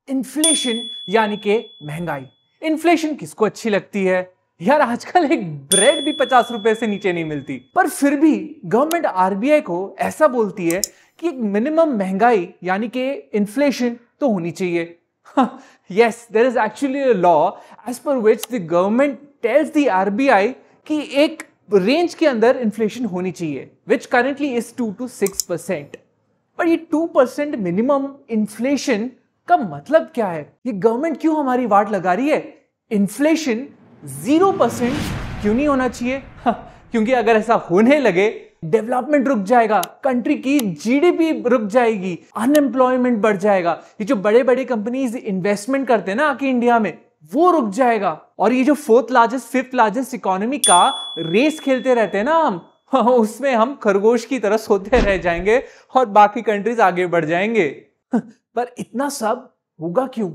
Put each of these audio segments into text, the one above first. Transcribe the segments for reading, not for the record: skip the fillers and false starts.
Inflation यानी कि महंगाई। इन्फ्लेशन किसको अच्छी लगती है यार? आजकल एक ब्रेड भी 50 रुपए से नीचे नहीं मिलती, पर फिर भी गवर्नमेंट आरबीआई को ऐसा बोलती है कि एक मिनिमम महंगाई यानी कि इन्फ्लेशन तो होनी चाहिए। Yes, there is actually a law as per which the government tells the RBI कि एक रेंज के अंदर इन्फ्लेशन होनी चाहिए, विच करेंटली इज 2 to 6%। पर ये 2% मिनिमम इन्फ्लेशन का मतलब क्या है? ये गवर्नमेंट क्यों हमारी वाट लगा रही है? इन्फ्लेशन 0% क्यों नहीं होना चाहिए? क्योंकि अगर ऐसा होने लगे डेवलपमेंट रुक जाएगा, कंट्री की जीडीपी रुक जाएगी, अनएम्प्लॉयमेंट बढ़ जाएगा, ये जो बड़े बड़े कंपनीज इन्वेस्टमेंट करते हैं ना आके इंडिया में, वो रुक जाएगा, और ये जो 4th largest 5th largest economy का रेस खेलते रहते हैं ना हम, उसमें हम खरगोश की तरह सोते रह जाएंगे और बाकी कंट्रीज आगे बढ़ जाएंगे। पर इतना सब होगा क्यों?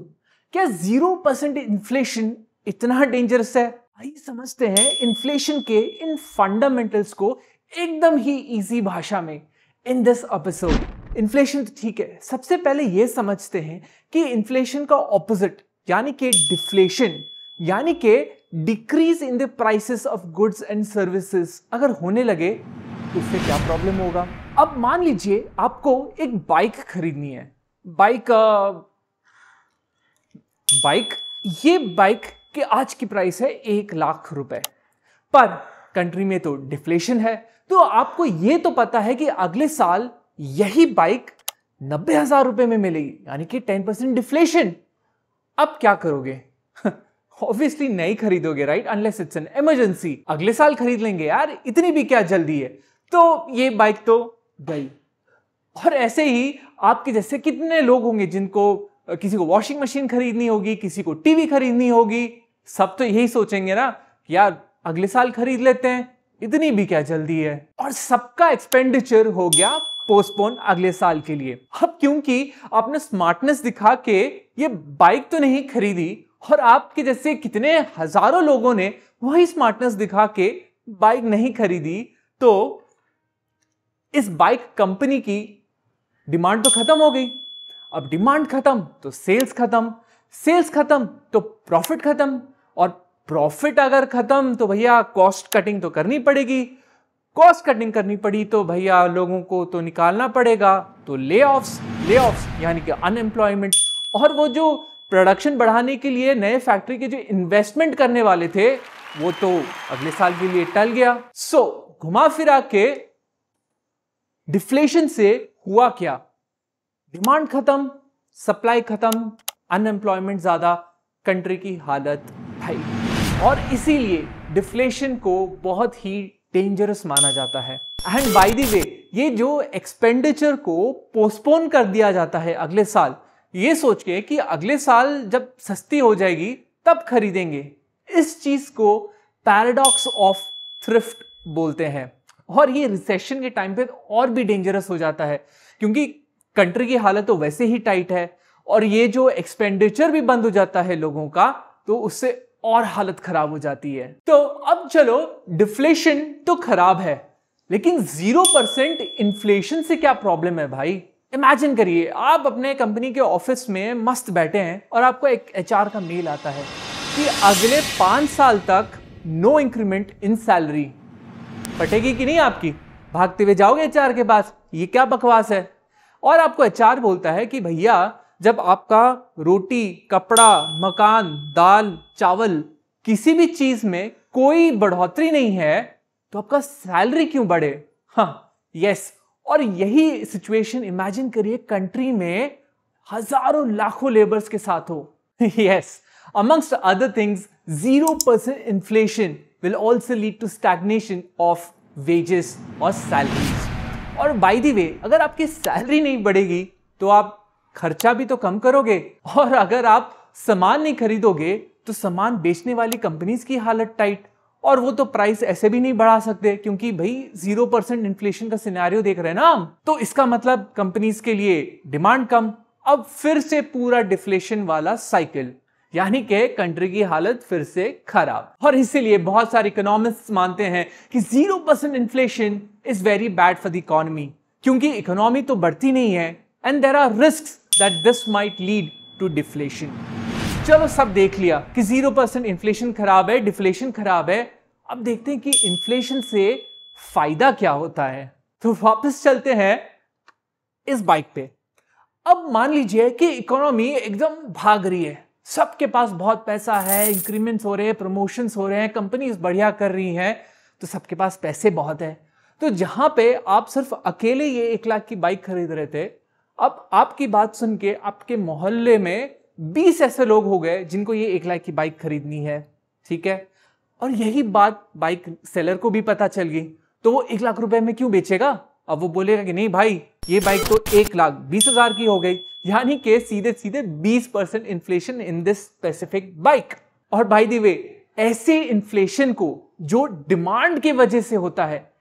क्या 0% इन्फ्लेशन इतना डेंजरस है? आइए समझते हैं इन्फ्लेशन के इन फंडामेंटल्स को एकदम ही इजी भाषा में इन दिस एपिसोड। इन्फ्लेशन तो ठीक है, सबसे पहले यह समझते हैं कि इन्फ्लेशन का ऑपोजिट यानी कि डिफ्लेशन यानी कि decrease in the prices of goods and services अगर होने लगे तो उससे क्या प्रॉब्लम होगा? अब मान लीजिए आपको एक बाइक खरीदनी है। ये बाइक की आज की प्राइस है 1 लाख रुपए, पर कंट्री में तो डिफ्लेशन है, तो आपको यह तो पता है कि अगले साल यही बाइक 90,000 रुपए में मिलेगी, यानी कि 10% डिफ्लेशन। अब क्या करोगे? ऑब्वियसली नहीं खरीदोगे, right? Unless it's an emergency. अगले साल खरीद लेंगे यार, इतनी भी क्या जल्दी है। तो ये बाइक तो गई। और ऐसे ही आपके जैसे कितने लोग होंगे जिनको किसी को वॉशिंग मशीन खरीदनी होगी, किसी को टीवी खरीदनी होगी, सब तो यही सोचेंगे ना कि यार अगले साल खरीद लेते हैं, इतनी भी क्या जल्दी है। और सबका एक्सपेंडिचर हो गया पोस्टपोन अगले साल के लिए। अब क्योंकि आपने स्मार्टनेस दिखा के ये बाइक तो नहीं खरीदी, और आपके जैसे कितने हजारों लोगों ने वही स्मार्टनेस दिखा के बाइक नहीं खरीदी, तो इस बाइक कंपनी की डिमांड तो खत्म हो गई। अब डिमांड खत्म तो सेल्स खत्म, सेल्स खत्म तो प्रॉफिट खत्म, और प्रॉफिट अगर खत्म तो भैया कॉस्ट कटिंग तो करनी पड़ेगी, कॉस्ट कटिंग करनी पड़ी तो भैया लोगों को तो निकालना पड़ेगा, तो ले ऑफ्स यानी कि अनएम्प्लॉयमेंट। और वो जो प्रोडक्शन बढ़ाने के लिए नए फैक्ट्री के जो इन्वेस्टमेंट करने वाले थे वो तो अगले साल के लिए टल गया। सो घुमा फिरा के डिफ्लेशन से हुआ क्या? डिमांड खत्म, सप्लाई खत्म, अनएम्प्लॉयमेंट ज्यादा, कंट्री की हालत भाई। और इसीलिए डिफ्लेशन को बहुत ही डेंजरस माना जाता है। एंड बाय द वे, ये जो एक्सपेंडिचर को पोस्टपोन कर दिया जाता है अगले साल, ये सोच के कि अगले साल जब सस्ती हो जाएगी तब खरीदेंगे, इस चीज को पैराडॉक्स ऑफ थ्रिफ्ट बोलते हैं। और ये रिसेशन के टाइम पे और भी डेंजरस हो जाता है, क्योंकि कंट्री की हालत तो वैसे ही टाइट है, और ये जो एक्सपेंडिचर भी बंद हो जाता है लोगों का, तो उससे और हालत खराब हो जाती है। तो अब चलो, डिफ्लेशन तो खराब है, लेकिन 0% इन्फ्लेशन से क्या प्रॉब्लम है भाई? इमेजिन करिए आप अपने कंपनी के ऑफिस में मस्त बैठे हैं और आपको एक एचआर का मेल आता है कि अगले 5 साल तक नो इंक्रीमेंट इन सैलरी। फटेगी कि नहीं आपकी? भागते हुए जाओगे एचआर के पास, ये क्या बकवास है? और आपको एचआर बोलता है कि भैया जब आपका रोटी, कपड़ा, मकान, दाल, चावल, किसी भी चीज में कोई बढ़ोतरी नहीं है तो आपका सैलरी क्यों बढ़े? हाँ, यस। और यही सिचुएशन इमेजिन करिए कंट्री में हजारों लाखों लेबर्स के साथ हो। Yes, amongst other things 0% inflation will also lead to stagnation of wages और salaries। और by the way, अगर आपकी सैलरी नहीं बढ़ेगी तो आप खर्चा भी तो कम करोगे, और अगर आप सामान नहीं खरीदोगे तो सामान बेचने वाली कंपनीज की हालत टाइट, और वो तो प्राइस ऐसे भी नहीं बढ़ा सकते क्योंकि भाई 0% इन्फ्लेशन का सिनेरियो देख रहे हैं ना हम। तो इसका मतलब कंपनीज के लिए डिमांड कम, अब फिर से पूरा डिफ्लेशन वाला साइकिल, यानी कि कंट्री की हालत फिर से खराब। और इसीलिए बहुत सारे इकोनॉमिस्ट्स मानते हैं कि 0% inflation is very bad for the economy, क्योंकि इकोनॉमी तो बढ़ती नहीं है, and there are risks that this might lead to deflation. चलो सब देख लिया कि 0% इन्फ्लेशन खराब है, डिफ्लेशन खराब है। अब देखते हैं कि इन्फ्लेशन से फायदा क्या होता है। तो वापस चलते हैं इस बाइक पे। अब मान लीजिए कि इकोनॉमी एकदम भाग रही है, सबके पास बहुत पैसा है, इंक्रीमेंट्स हो रहे हैं, प्रमोशंस हो रहे हैं, कंपनीज बढ़िया कर रही हैं, तो सबके पास पैसे बहुत है। तो जहां पे आप सिर्फ अकेले ये 1 लाख की बाइक खरीद रहे थे, अब आपकी बात सुन के आपके मोहल्ले में 20 ऐसे लोग हो गए जिनको ये 1 लाख की बाइक खरीदनी है, ठीक है। और यही बात बाइक सेलर को भी पता चल गई, तो वो 1 लाख रुपए में क्यों बेचेगा? अब वो बोलेगा कि नहीं भाई, ये बाइक तो 1,20,000 की हो गई, यानी कि सीधे सीधे 20% inflation in this specific bike. और बाय द वे, ऐसे इन्फ्लेशन को जो डिमांड की वजह से होता है,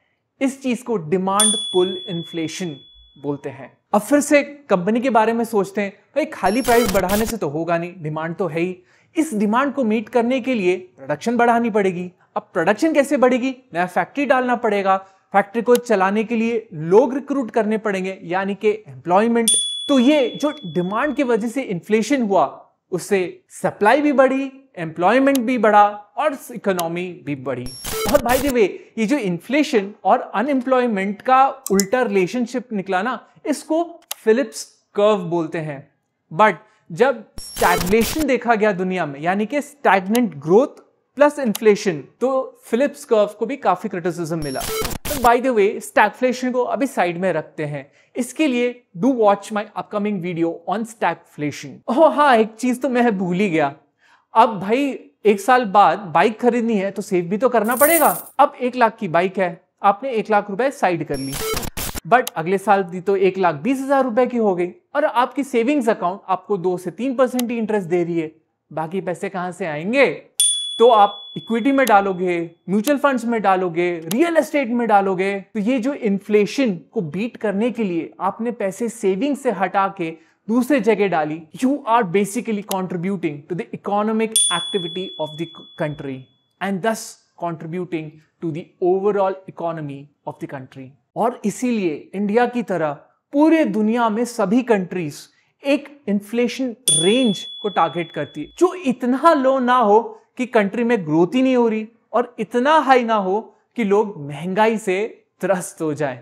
इस चीज को डिमांड पुल इन्फ्लेशन बोलते हैं। अब फिर से कंपनी के बारे में सोचते हैं, भाई खाली प्राइस बढ़ाने से तो होगा नहीं, डिमांड तो है ही। इस डिमांड को मीट करने के लिए प्रोडक्शन बढ़ानी पड़ेगी। अब प्रोडक्शन कैसे बढ़ेगी? नया फैक्ट्री डालना पड़ेगा, फैक्ट्री को चलाने के लिए लोग रिक्रूट करने पड़ेंगे, यानी कि एम्प्लॉयमेंट। तो ये जो डिमांड की वजह से इन्फ्लेशन हुआ, उससे सप्लाई भी बढ़ी, एम्प्लॉयमेंट भी बढ़ा और इकोनॉमी भी बढ़ी। और भाई द वे, ये जो इन्फ्लेशन और अनएम्प्लॉयमेंट का उल्टा रिलेशनशिप निकला ना, इसको फिलिप्स कर्व बोलते हैं। बट जब स्टैग्नेशन देखा गया दुनिया में, यानी कि स्टैग्नेंट ग्रोथ प्लस इन्फ्लेशन, तो फिलिप्स कर्व को भी काफी क्रिटिसिज्म मिला। तो बाय द वे, स्टैगफ्लेशन को अभी साइड में रखते हैं। इसके लिए do watch my upcoming video on stagflation. Oh हाँ, एक चीज तो मैं भूल ही गया। अब भाई 1 साल बाद बाइक खरीदनी है तो सेव भी तो करना पड़ेगा। अब 1 लाख की बाइक है, आपने 1 लाख रुपए साइड कर ली, बट अगले साल दी तो 1,20,000 रुपए की हो गई, और आपकी सेविंग्स अकाउंट आपको 2 से 3% ही इंटरेस्ट दे रही है। बाकी पैसे कहां से आएंगे? तो आप इक्विटी में डालोगे, म्यूचुअल फंड्स में डालोगे, रियल एस्टेट में डालोगे। तो ये जो इन्फ्लेशन को बीट करने के लिए आपने पैसे सेविंग से हटा के दूसरे जगह डाली, you are basically contributing to the economic activity of the country and thus contributing to the overall economy of the country. और इसीलिए इंडिया की तरह पूरे दुनिया में सभी कंट्रीज एक इन्फ्लेशन रेंज को टारगेट करती है, जो इतना लो ना हो कि कंट्री में ग्रोथ ही नहीं हो रही, और इतना हाई ना हो कि लोग महंगाई से त्रस्त हो जाएं।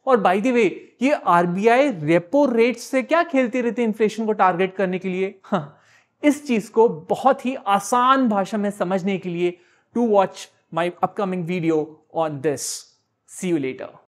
और बाय द वे, ये आरबीआई रेपो रेट से क्या खेलती रहती है इन्फ्लेशन को टारगेट करने के लिए? हाँ, इस चीज को बहुत ही आसान भाषा में समझने के लिए to watch my upcoming video on this. See you letter.